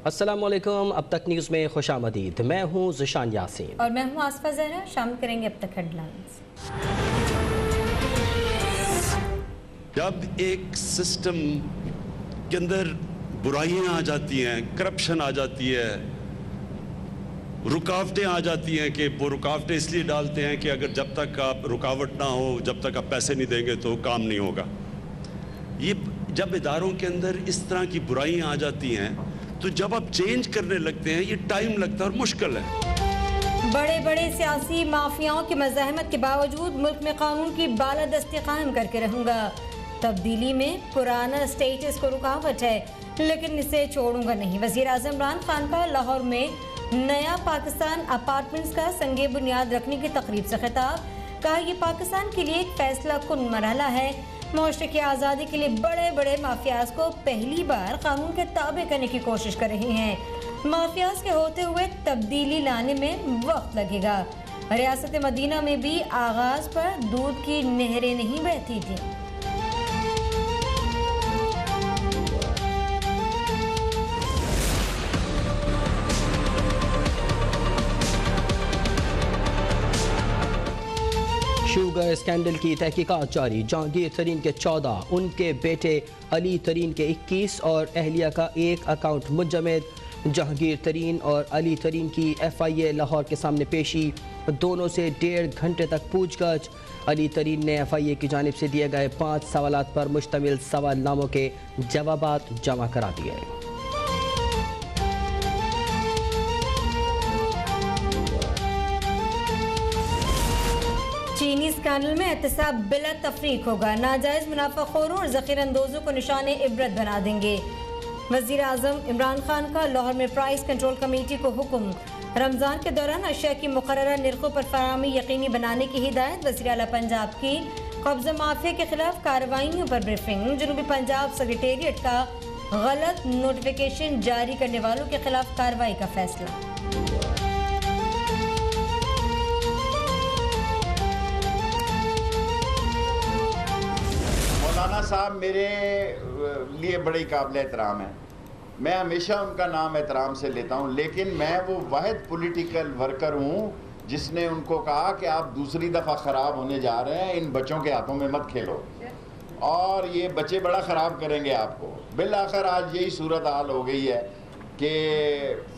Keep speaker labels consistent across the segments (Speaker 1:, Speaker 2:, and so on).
Speaker 1: السلام علیکم، اب تک نیوز میں خوش آمدید۔ میں ہوں ذیشان یاسین
Speaker 2: اور میں ہوں آصفہ زہرا۔ شامل کریں گے اب تک ہیڈ لائنز۔
Speaker 3: جب ایک سسٹم کے اندر برائیاں آ جاتی ہیں، کرپشن آ جاتی ہے، رکاوٹیں آ جاتی ہیں کہ وہ رکاوٹیں اس لیے ڈالتے ہیں کہ اگر جب تک آپ رکاوٹ نہ ہو، جب تک آپ پیسے نہیں دیں گے تو کام نہیں ہوگا۔ یہ جب اداروں کے اندر اس طرح کی برائیاں آ جاتی ہیں تو جب آپ چینج کرنے لگتے ہیں یہ ٹائم لگتا ہے اور مشکل ہے۔
Speaker 2: بڑے بڑے سیاسی مافیاؤں کی مزاحمت کے باوجود ملک میں قانون کی بالادستی قائم کر کے رہوں گا۔ تبدیلی میں پرانا سٹیٹس کو رکاوٹ ہے لیکن اسے چھوڑوں گا نہیں۔ وزیر اعظم عمران خان کا لاہور میں نیا پاکستان اپارٹمنٹس کا سنگ بنیاد رکھنے کی تقریب سے خطاب۔ کہا یہ پاکستان کے لیے ایک فیصلہ کن مرحلہ ہے۔ معاشرے کی آزادی کے لیے بڑے بڑے مافیاز کو پہلی بار قانون کے تابع کرنے کی کوشش کر رہے ہیں۔ مافیاز کے ہوتے ہوئے تبدیلی لانے میں وقت لگے گا۔ ریاست مدینہ میں بھی آغاز پر دودھ کی نہریں نہیں بہتی تھیں۔
Speaker 1: شوگر اسکینڈل کی تحقیقات جاری۔ جہانگیر ترین کے 14، ان کے بیٹے علی ترین کے 21 اور اہلیہ کا 1 اکاؤنٹ مجمد۔ جہانگیر ترین اور علی ترین کی FIA لاہور کے سامنے پیشی، دونوں سے 1.5 گھنٹے تک پوچھ گچھ۔ علی ترین نے FIA کی جانب سے دیے گئے 5 سوالات پر مشتمل سوال ناموں کے جوابات جمع کرا دیے۔
Speaker 2: چینی اسکینڈل میں احتساب بلا تفریق ہوگا۔ ناجائز منافع خوروں اور ذخیرہ اندوزوں کو نشان عبرت بنا دیں گے۔ وزیر اعظم عمران خان کا لاہور میں پرائس کنٹرول کمیٹی کو حکم۔ رمضان کے دوران اشیاء کی مقررہ نرخوں پر فراہمی یقینی بنانے کی ہدایت۔ وزیر اعلیٰ پنجاب کی قبضہ مافیا کے خلاف کارروائیوں پر بریفنگ۔ جنوبی پنجاب سیکریٹریٹ کا غلط نوٹیفیکیشن جاری کرنے والوں کے خلاف کارروائی کا فیصلہ۔
Speaker 4: مولانا صاحب میرے لیے بڑی قابل احترام ہے، میں ہمیشہ ان کا نام احترام سے لیتا ہوں، لیکن میں وہ واحد پولیٹیکل ورکر ہوں جس نے ان کو کہا کہ آپ دوسری دفعہ خراب ہونے جا رہے ہیں، ان بچوں کے ہاتھوں میں مت کھیلو اور یہ بچے بڑا خراب کریں گے آپ کو۔ بالآخر آج یہی صورتحال ہو گئی ہے کہ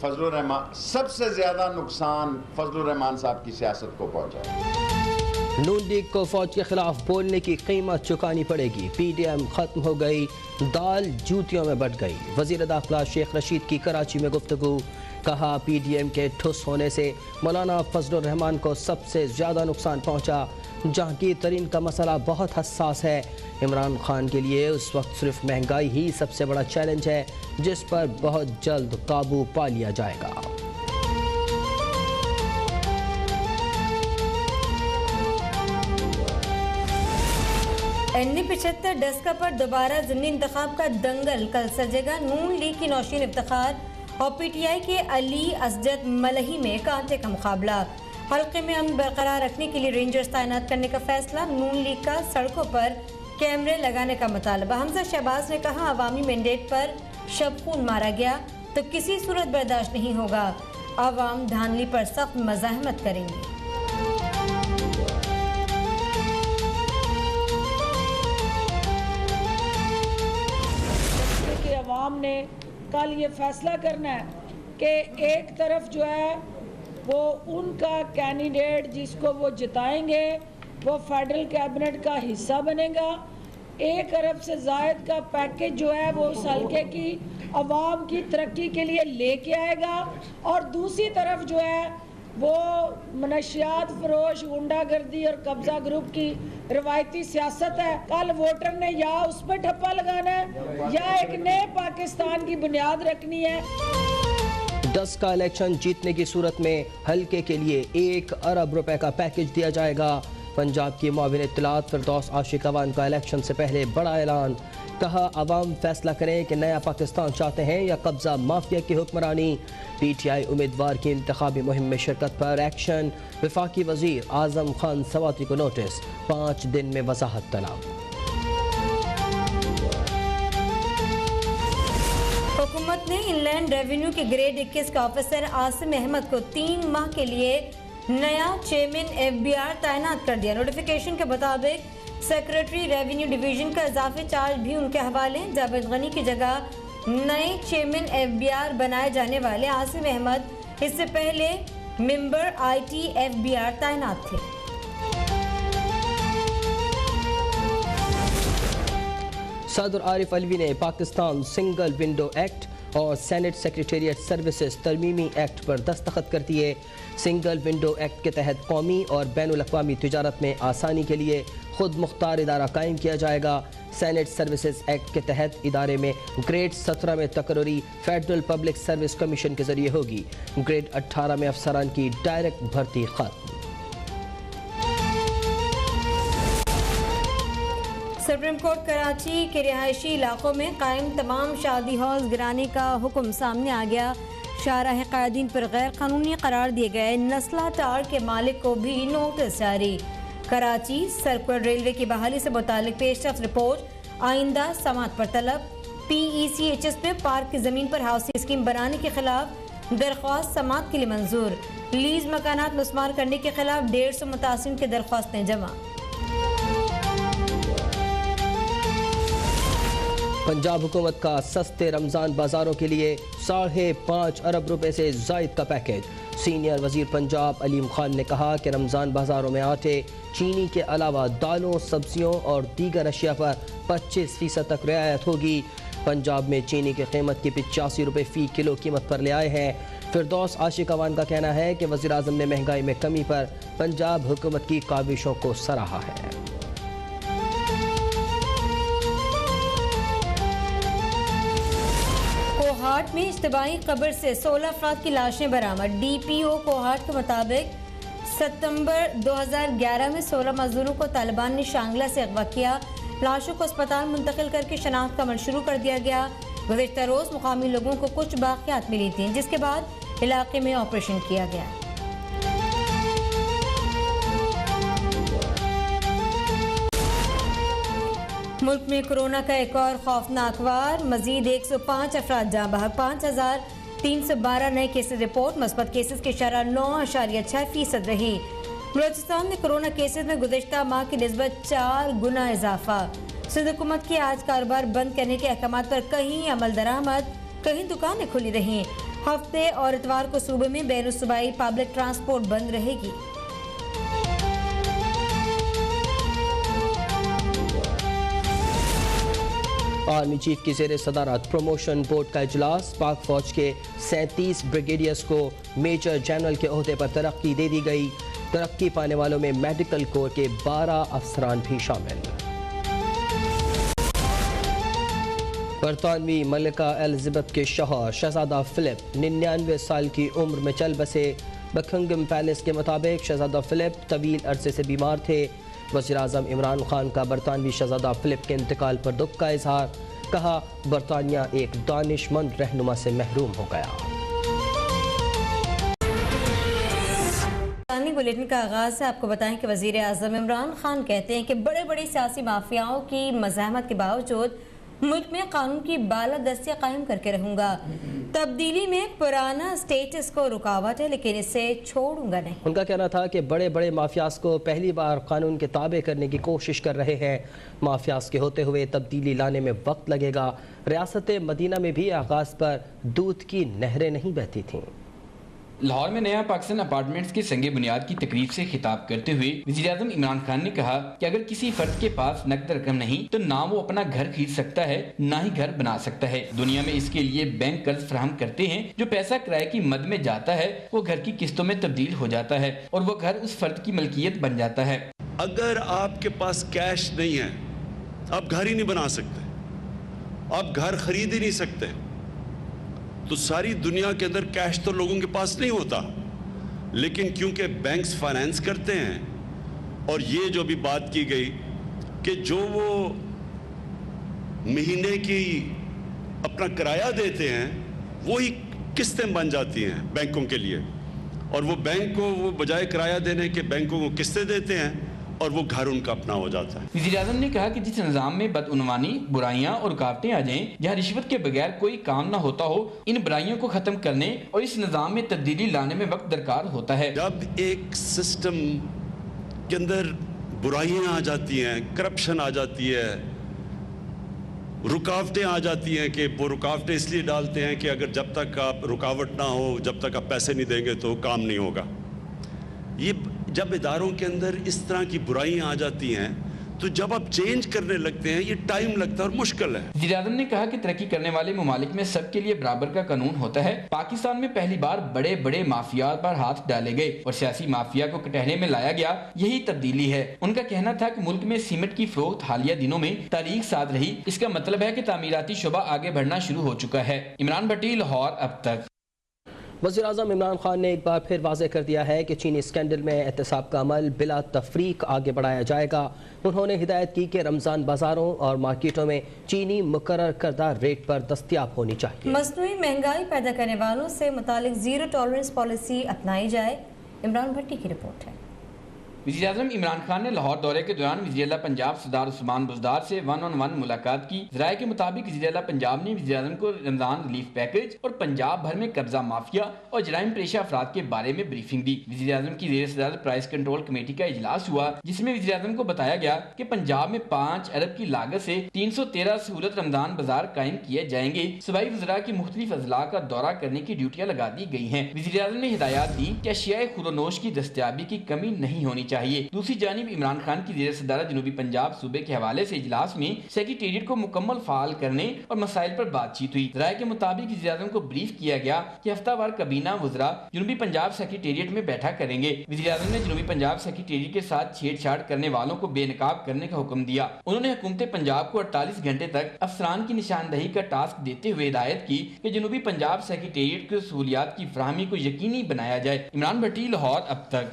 Speaker 4: فضل الرحمان، سب سے زیادہ نقصان فضل الرحمان صاحب کی سیاست کو پہنچا ہے۔
Speaker 1: نون لیگ کو فوج کے خلاف بولنے کی قیمت چکانی پڑے گی۔ PDM ختم ہو گئی، دال جوتیوں میں بٹ گئی۔ وزیر داخلہ شیخ رشید کی کراچی میں گفتگو۔ کہا PDM کے ٹھس ہونے سے مولانا فضل الرحمان کو سب سے زیادہ نقصان پہنچا۔ جہانگیر ترین کا مسئلہ بہت حساس ہے۔ عمران خان کے لیے اس وقت صرف مہنگائی ہی سب سے بڑا چیلنج ہے جس پر بہت جلد قابو پا لیا جائے گا۔
Speaker 2: NE-75 ڈسکا پر دوبارہ ضمنی انتخاب کا دنگل کل سجے گا۔ نون لیگ کی نوشین افتخار اور PTI کے علی اسجد ملہی میں کانٹے کا مقابلہ۔ حلقے میں امن برقرار رکھنے کے لیے رینجرز تعینات کرنے کا فیصلہ۔ نون لیگ کا سڑکوں پر کیمرے لگانے کا مطالبہ۔ حمزہ شہباز نے کہا عوامی مینڈیٹ پر شب خون مارا گیا تو کسی صورت برداشت نہیں ہوگا۔ عوام دھاندلی پر سخت مزاحمت کریں گے۔
Speaker 5: عوام نے کل یہ فیصلہ کرنا ہے کہ ایک طرف جو ہے وہ ان کا کینڈیڈیٹ جس کو وہ جتائیں گے وہ فیڈرل کیبنٹ کا حصہ بنے گا۔ 1 ارب سے زائد کا پیکج جو ہے وہ اس حلقے کی عوام کی ترقی کے لیے لے کے آئے گا، اور دوسری طرف جو ہے وہ منشیات فروش، غنڈہ گردی اور قبضہ گروپ کی روایتی سیاست ہے۔ کل ووٹر نے یا اس پہ ٹھپا لگانا ہے یا ایک نئے پاکستان کی بنیاد رکھنی ہے۔
Speaker 1: 10 کا الیکشن جیتنے کی صورت میں حلقے کے لیے 1 ارب روپے کا پیکج دیا جائے گا۔ پنجاب کی معاون اطلاعات فردوس عاشق اوان کا الیکشن سے پہلے بڑا اعلان۔ کہا عوام فیصلہ کریں کہ نیا پاکستان چاہتے ہیں یا قبضہ مافیا کی حکمرانی۔ PTI امیدوار کی انتخابی مہم میں شرکت پر ایکشن۔ وفاقی وزیر اعظم خان سواتی کو نوٹس، 5 دن میں وضاحت طلب۔
Speaker 2: حکومت हुकूमत ने इनलैंड रेवेन्यू के ग्रेड 21 का ऑफिसर आसिम अहमद को 3 माह के लिए नया चेयरमैन FBI तैनात कर दिया। नोटिफिकेशन के मुताबिक सेक्रेटरी रेवेन्यू डिवीजन का इजाफी चार्ज भी उनके हवाले। जावेद गनी की जगह नए चेयरमैन FBI बनाए जाने वाले आसिम अहमद इससे पहले मेंबर IT FBI तैनात थे।
Speaker 1: सदर आरिफ अलवी ने पाकिस्तान सिंगल विंडो एक्ट और सेनेट सेक्रेटेरिएट सर्विसेज तरमीमी एक्ट पर दस्तखत कर दिए। सिंगल विंडो एक्ट के तहत कौमी और बैनुल अक़वामी तिजारत में आसानी के लिए खुद मुख्तार इदारा कायम किया जाएगा। सेनेट सर्विसेज एक्ट के तहत इदारे में ग्रेड 17 में तकर्री फेडरल पब्लिक सर्विस कमीशन के जरिए होगी। ग्रेड 18 में अफसरान की डायरेक्ट भर्ती खत्म।
Speaker 2: सुप्रीम कोर्ट कराची के रिहायशी इलाकों में कायम तमाम शादी हॉल्स गिराने का हुक्म सामने आ गया। शाहराह कायदीन पर गैर कानूनी करार दिए गए नस्ला टार के मालिक को भी नोटिस जारी। कराची सर्कुलर रेलवे की बहाली से मुतालिक पेशरफ रिपोर्ट आइंदा समात पर तलब। PECHS में पार्क की ज़मीन पर हाउसिंग स्कीम बनाने के खिलाफ दरख्वास्त समात के लिए मंजूर। लीज मकानात मुस्मार करने के खिलाफ 150 मुतासिन की दरख्वास्तें जमा।
Speaker 1: पंजाब हुकूमत का सस्ते रमज़ान बाज़ारों के लिए 5.5 अरब रुपए से ज़ायद का पैकेज। सीनियर वज़ीर पंजाब अलीम खान ने कहा कि रमज़ान बाज़ारों में आटे, चीनी के अलावा दालों, सब्जियों और दीगर अशिया पर 25% तक रियायत होगी। पंजाब में चीनी की कीमत की 85 रुपये फ़ी किलो कीमत पर ले आए हैं। फिरदौस आशिक अवान का कहना है कि वज़ीर आज़म ने महंगाई में कमी पर पंजाब हुकूमत की काविशों को सराहा है।
Speaker 2: कोहाट में इज्तिमाई कब्र से 16 अफराद की लाशें बरामद। DPO कोहाट के मुताबिक सितंबर 2011 में 16 मजदूरों को तालिबान ने शांगला से अगवा किया। लाशों को अस्पताल मुंतकिल करके शनाख्त का अमल शुरू कर दिया गया। गुज़िश्ता रोज़ मुकामी लोगों को कुछ बाक़ियात मिली थी, जिसके बाद इलाके में ऑपरेशन किया गया। मुल्क में कोरोना का एक और खौफनाक वार। मजीद 105 अफराद जाँ बहक। 5312 नए केसेस रिपोर्ट। मस्बत केसेस की शरह 9.6% रही। बलूचिस्तान में कोरोना केसेस में गुज़िश्ता माह की निस्बत 4 गुना इजाफा। सिंध हुकूमत के आज कारोबार बंद करने के अहकामात पर कहीं अमल दरामद, कहीं दुकानें खुली रहीं। हफ्ते और इतवार को सूबे में बैनुल सूबाई पब्लिक ट्रांसपोर्ट बंद रहेगी।
Speaker 1: आर्मी चीफ की ज़ेर सदारत प्रमोशन बोर्ड का इजलास। पाक फौज के 37 ब्रिगेडियर्स को मेजर जनरल के ओहदे पर तरक्की दे दी गई। तरक्की पाने वालों में मेडिकल कोर के 12 अफसरान भी शामिल। बरतानवी मलिका एलिज़ाबेथ के शौहर शहजादा फिलिप 99 साल की उम्र में चल बसे। बकिंघम पैलेस के मुताबिक शहजादा फिलिप तवील अरसे से बीमार थे। वज़ीर आज़म इमरान खान का बरतानवी शहजादा फिलिप के इंतकाल पर दुख का इजहार। कहा, बरतानिया एक दानिशमंद रहनुमा से महरूम हो गया।
Speaker 2: बुलेटिन का आगाज़ है। आपको बताएं कि वज़ीर आज़म इमरान खान कहते हैं कि बड़े बड़े सियासी माफियाओं की मज़ाहमत के बावजूद मुल्क में कानून की बालादस्तियाँ कायम करके रहूँगा। तब्दीली में पुराना स्टेटस को रुकावट है, लेकिन इसे छोड़ूंगा नहीं।
Speaker 1: उनका कहना था कि बड़े बड़े माफियाज को पहली बार कानून के ताबे करने की कोशिश कर रहे हैं। माफियाज के होते हुए तब्दीली लाने में वक्त लगेगा। रियासत मदीना में भी आगाज़ पर दूध की नहरें नहीं बहती थीं।
Speaker 6: लाहौर में नया पाकिस्तान अपार्टमेंट्स के संगे बुनियाद की तकरीब से खिताब करते हुए वज़ीर आज़म इमरान खान ने कहा कि अगर किसी फर्द के पास नकद रकम नहीं तो ना वो अपना घर खरीद सकता है, ना ही घर बना सकता है। दुनिया में इसके लिए बैंक कर्ज फराहम करते हैं। जो पैसा किराए की मद में जाता है वो घर की किस्तों में तब्दील हो जाता है और वो घर उस फर्द की मलकियत बन जाता है।
Speaker 3: अगर आपके पास कैश नहीं है, आप घर ही नहीं बना सकते, आप घर खरीद ही नहीं सकते। तो सारी दुनिया के अंदर कैश तो लोगों के पास नहीं होता, लेकिन क्योंकि बैंक्स फाइनेंस करते हैं। और ये जो भी बात की गई कि जो वो महीने की अपना किराया देते हैं वो ही किस्तें बन जाती हैं बैंकों के लिए, और वो बैंक को वो बजाय किराया देने के बैंकों को किस्तें देते हैं और वो घर उनका अपना हो जाता है।
Speaker 6: वज़ीर-ए-आज़म ने कहा कि जिस निज़ाम में बदउनवानी, बुराइयां और रुकावटें आ जाएं, जहां रिश्वत के बगैर कोई काम ना होता हो, इन बुराइयों को खत्म करने और इस निज़ाम में तब्दीली लाने में वक्त दरकार होता है।
Speaker 3: जब एक सिस्टम के अंदर बुराइयां आ जाती हैं, करप्शन आ जाती है, रुकावटें आ जाती हैं, कि वो रुकावटें इसलिए डालते हैं कि अगर जब तक आप रुकावट ना हो, जब तक आप पैसे नहीं देंगे तो काम नहीं होगा। ये जब इदारों के अंदर इस तरह की बुराइयां आ जाती हैं तो जब आप चेंज करने लगते हैं ये टाइम लगता है और मुश्किल है।
Speaker 6: वज़ीर-ए-आज़म ने कहा कि तरक्की करने वाले ममालिक में सबके लिए बराबर का कानून होता है। पाकिस्तान में पहली बार बड़े बड़े माफिया पर हाथ डाले गए और सियासी माफिया को कटहरे में लाया गया, यही तब्दीली है। उनका कहना था कि मुल्क में सीमेंट की फरोख्त हालिया दिनों में तारीख साथ रही, इसका मतलब है कि तामीराती शुबा आगे बढ़ना शुरू हो चुका है। इमरान भट्टी, लाहौर। अब तक।
Speaker 1: वज़ीर-ए-आज़म इमरान खान ने एक बार फिर वाज़ेह कर दिया है कि चीनी स्कैंडल में एहतसाब का अमल बिला तफरीक आगे बढ़ाया जाएगा। उन्होंने हिदायत की कि रमज़ान बाज़ारों और मार्केटों में चीनी मुकर्रर करदा रेट पर दस्तयाब होनी चाहिए।
Speaker 2: मसनूई महंगाई पैदा करने वालों से मुतालिक ज़ीरो टॉलरेंस पॉलिसी अपनाई जाए। इमरान भट्टी की रिपोर्ट है।
Speaker 6: वज़ीर-ए-आज़म इमरान खान ने लाहौर दौरे के दौरान वज़ीर-ए-आला पंजाब सरदार उस्मान बुज़दार से 1-on-1 मुलाकात की। ज़राए के मुताबिक वज़ीर-ए-आला पंजाब ने वज़ीर-ए-आज़म को रमज़ान रिलीफ पैकेज और पंजाब भर में कब्जा माफिया और जराइम पेशा अफराद के बारे में ब्रीफिंग दी। वज़ीर-ए-आज़म की ज़ेर सदारत प्राइस कंट्रोल कमेटी का इजलास हुआ, जिसमें वज़ीर-ए-आज़म को बताया गया कि पंजाब में 5 अरब की लागत से 313 सहूलत रमज़ान बाजार कायम किए जाएंगे। सूबाई वज़रा की मुख्तलिफ अजला का दौरा करने की ड्यूटियाँ लगा दी गई हैं। वज़ीर-ए-आज़म ने हिदायत दी कि अशियाए खुदोनोश की दस्तयाबी की कमी नहीं होनी चाहिए। दूसरी जानिब इमरान खान की ज़ेर सदारत जनूबी पंजाब सूबे के हवाले से इजलास में सेक्रेटेरिएट को मुकम्मल फाल करने और मसाइल पर बातचीत हुई। राय के मुताबिक वज़ीर-ए-आज़म को ब्रीफ किया गया कि हफ्तावार कबीना वज़रा जनूबी पंजाब सेक्रेटेरिएट में बैठा करेंगे। वज़ीर-ए-आज़म ने जनूबी पंजाब सेक्रेटेरिएट के साथ छेड़छाड़ करने वालों को बेनकाब करने का हुक्म दिया। उन्होंने हुकूमत पंजाब को 48 घंटे तक अफसरान की निशानदही का टास्क देते हुए हिदायत की कि जनूबी पंजाब सेक्रेटेरिएट की सहूलियात की फराहमी को यकीनी बनाया जाए। इमरान भट्टी, लाहौर। अब तक।